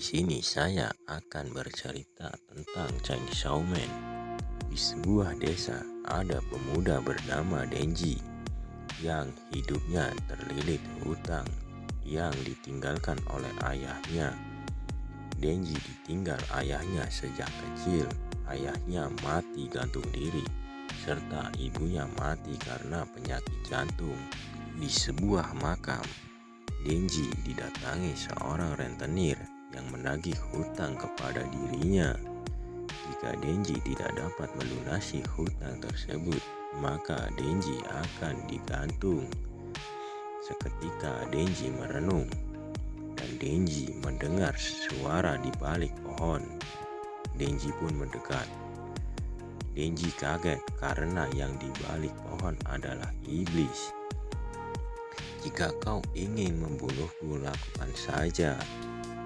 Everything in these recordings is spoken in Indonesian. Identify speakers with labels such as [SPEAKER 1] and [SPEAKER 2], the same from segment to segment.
[SPEAKER 1] sini saya akan bercerita tentang Chainsaw Man. Di sebuah desa ada pemuda bernama Denji yang hidupnya terlilit hutang yang ditinggalkan oleh ayahnya. Denji ditinggal ayahnya sejak kecil. Ayahnya mati gantung diri serta ibunya mati karena penyakit jantung. Di sebuah makam, Denji didatangi seorang rentenir yang menagih hutang kepada dirinya. Jika Denji tidak dapat melunasi hutang tersebut, maka Denji akan digantung. Seketika Denji merenung, dan Denji mendengar suara di balik pohon. Denji pun mendekat. Denji kaget karena yang di balik pohon adalah iblis. "Jika kau ingin membunuhku, lakukan saja,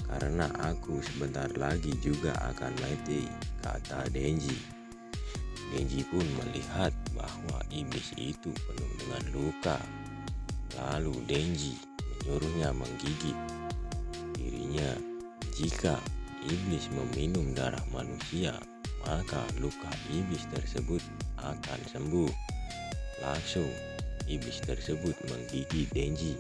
[SPEAKER 1] karena aku sebentar lagi juga akan mati," kata Denji. Denji pun melihat bahwa iblis itu penuh dengan luka. Lalu Denji menyuruhnya menggigit dirinya. Jika iblis meminum darah manusia, maka luka iblis tersebut akan sembuh. Langsung iblis tersebut menggigit Denji.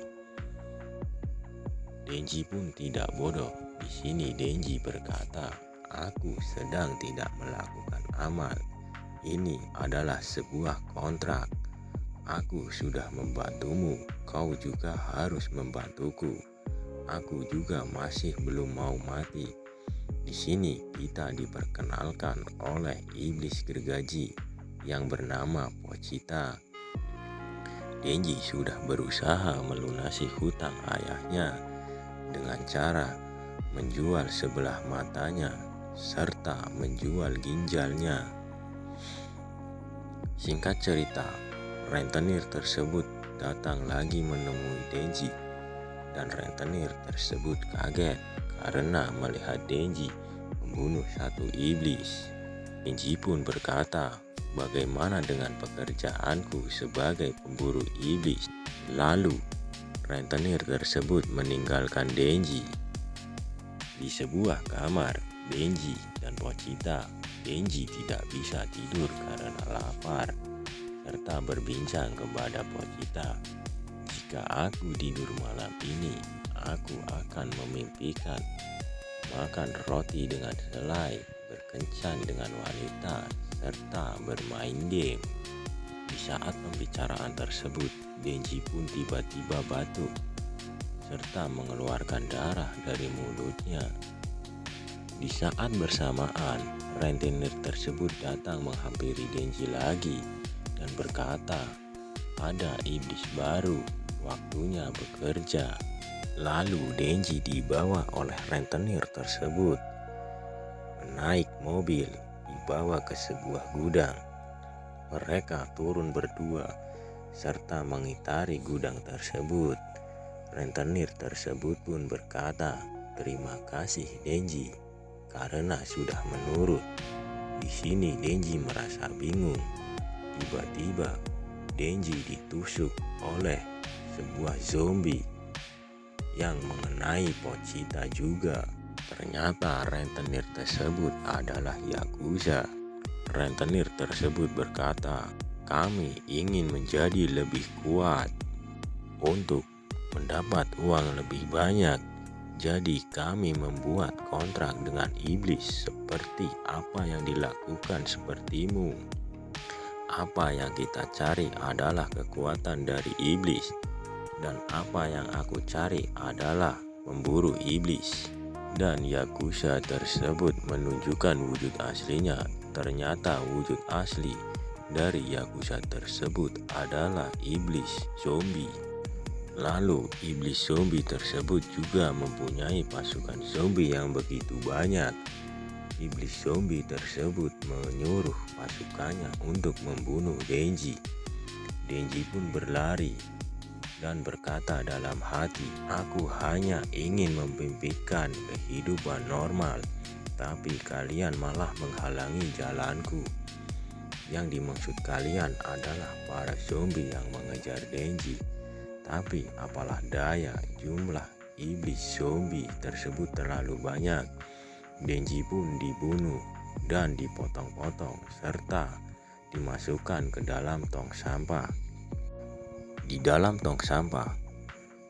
[SPEAKER 1] Denji pun tidak bodoh. Di sini Denji berkata, "Aku sedang tidak melakukan amal. Ini adalah sebuah kontrak. Aku sudah membantumu, kau juga harus membantuku. Aku juga masih belum mau mati." Di sini kita diperkenalkan oleh iblis gergaji yang bernama Pochita. Denji sudah berusaha melunasi hutang ayahnya dengan cara menjual sebelah matanya serta menjual ginjalnya. Singkat cerita, rentenir tersebut datang lagi menemui Denji, dan rentenir tersebut kaget karena melihat Denji membunuh satu iblis. Denji pun berkata, "Bagaimana dengan pekerjaanku sebagai pemburu iblis?" Lalu rentenir tersebut meninggalkan Denji. Di sebuah kamar, Denji dan Pochita. Denji tidak bisa tidur karena lapar, serta berbincang kepada Pochita, "Jika aku tidur malam ini, aku akan memimpikan makan roti dengan selai, berkencan dengan wanita, serta bermain game." Di saat pembicaraan tersebut, Denji pun tiba-tiba batuk serta mengeluarkan darah dari mulutnya. Di saat bersamaan, rentenir tersebut datang menghampiri Denji lagi dan berkata, "Ada iblis baru, waktunya bekerja." Lalu Denji dibawa oleh rentenir tersebut menaik mobil, dibawa ke sebuah gudang. Mereka turun berdua serta mengitari gudang tersebut. Rentenir tersebut pun berkata, "Terima kasih Denji, karena sudah menurut." Di sini Denji merasa bingung. Tiba-tiba Denji ditusuk oleh sebuah zombie yang mengenai Pochita juga. Ternyata rentenir tersebut adalah Yakuza. Rentenir tersebut berkata, "Kami ingin menjadi lebih kuat untuk mendapat uang lebih banyak. Jadi kami membuat kontrak dengan iblis seperti apa yang dilakukan sepertimu. Apa yang kita cari adalah kekuatan dari iblis, dan apa yang aku cari adalah memburu iblis." Dan Yakuza tersebut menunjukkan wujud aslinya. Ternyata wujud asli dari Yakuza tersebut adalah iblis zombie. Lalu iblis zombie tersebut juga mempunyai pasukan zombie yang begitu banyak. Iblis zombie tersebut menyuruh pasukannya untuk membunuh Denji. Denji pun berlari dan berkata dalam hati, "Aku hanya ingin memimpikan kehidupan normal, tapi kalian malah menghalangi jalanku. Yang dimaksud kalian adalah para zombie yang mengejar Denji. Tapi apalah daya, jumlah iblis zombie tersebut terlalu banyak. Denji pun dibunuh dan dipotong-potong serta dimasukkan ke dalam tong sampah. Di dalam tong sampah,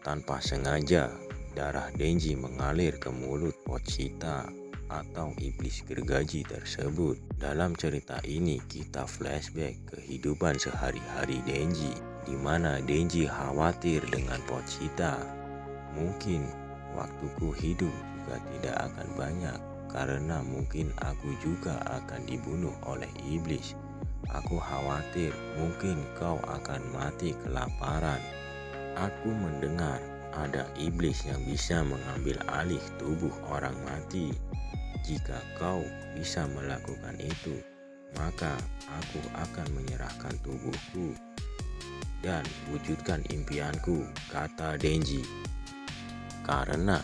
[SPEAKER 1] tanpa sengaja, darah Denji mengalir ke mulut Pochita atau iblis gergaji tersebut. Dalam cerita ini kita flashback kehidupan sehari-hari Denji, di mana Denji khawatir dengan Pochita. Mungkin waktuku hidup juga tidak akan banyak, karena mungkin aku juga akan dibunuh oleh iblis. Aku khawatir mungkin kau akan mati kelaparan. Aku mendengar ada iblis yang bisa mengambil alih tubuh orang mati. Jika kau bisa melakukan itu, maka aku akan menyerahkan tubuhku dan wujudkan impianku, kata Denji. Karena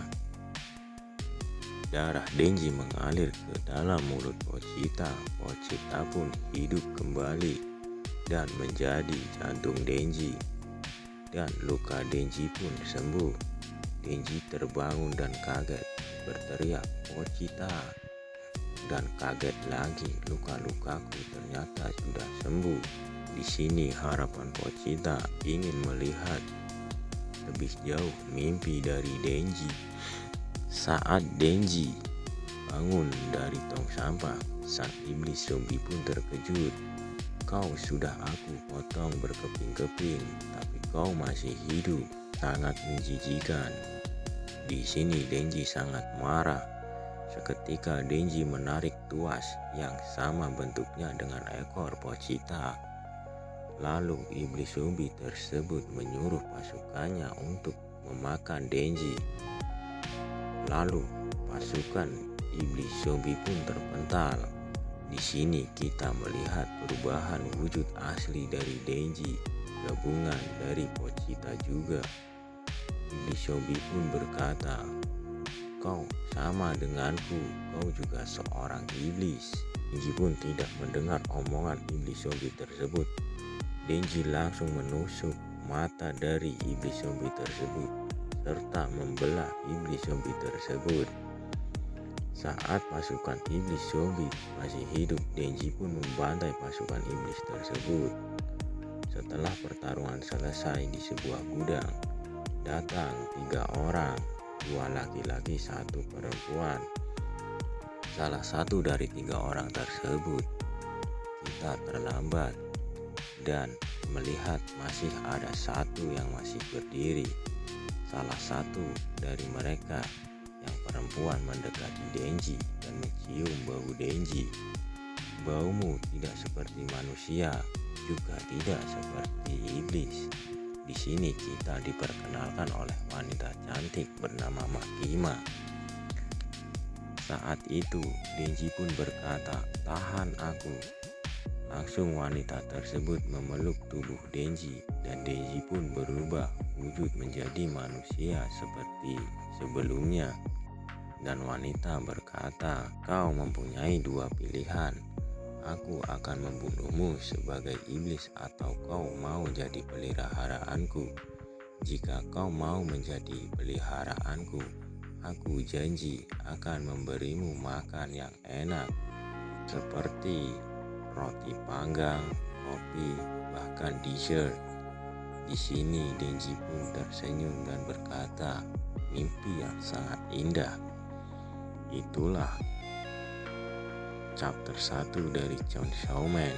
[SPEAKER 1] darah Denji mengalir ke dalam mulut Pochita, Pochita pun hidup kembali dan menjadi jantung Denji. Dan luka Denji pun sembuh. Denji terbangun dan kaget, berteriak, "Pochita!" Dan kaget lagi, luka-lukaku ternyata sudah sembuh. Di sini harapan Pochita ingin melihat lebih jauh mimpi dari Denji. Saat Denji bangun dari tong sampah, sang iblis zombie pun terkejut. "Kau sudah aku potong berkeping-keping, tapi kau masih hidup, sangat menjijikan." Di sini Denji sangat marah. Seketika Denji menarik tuas yang sama bentuknya dengan ekor Pochita. Lalu iblis zombie tersebut menyuruh pasukannya untuk memakan Denji. Lalu pasukan iblis zombie pun terpental. Di sini kita melihat perubahan wujud asli dari Denji, gabungan dari Pochita juga. Iblis zombie pun berkata, "Kau sama denganku, kau juga seorang iblis." Denji pun tidak mendengar omongan iblis zombie tersebut. Denji langsung menusuk mata dari iblis zombie tersebut serta membelah iblis zombie tersebut. Saat pasukan iblis zombie masih hidup, Denji pun membantai pasukan iblis tersebut. Setelah pertarungan selesai di sebuah gudang, datang 3 orang, 2 laki-laki, 1 perempuan. Salah satu dari 3 orang tersebut kita terlambat dan melihat masih ada 1 yang masih berdiri. Salah satu dari mereka yang perempuan mendekati Denji dan mencium bau Denji. "Baumu tidak seperti manusia, juga tidak seperti iblis." Di sini kita diperkenalkan oleh wanita cantik bernama Makima. Saat itu Denji pun berkata, "Tahan aku." Langsung wanita tersebut memeluk tubuh Denji dan Denji pun berubah wujud menjadi manusia seperti sebelumnya. Dan wanita berkata, "Kau mempunyai 2 pilihan. Aku akan membunuhmu sebagai iblis atau kau mau jadi peliharaanku. Jika kau mau menjadi peliharaanku, aku janji akan memberimu makan yang enak seperti roti panggang, kopi, bahkan dessert." Di sini Denji pun tersenyum dan berkata, "Mimpi yang sangat indah." Itulah chapter 1 dari Chainsaw Man.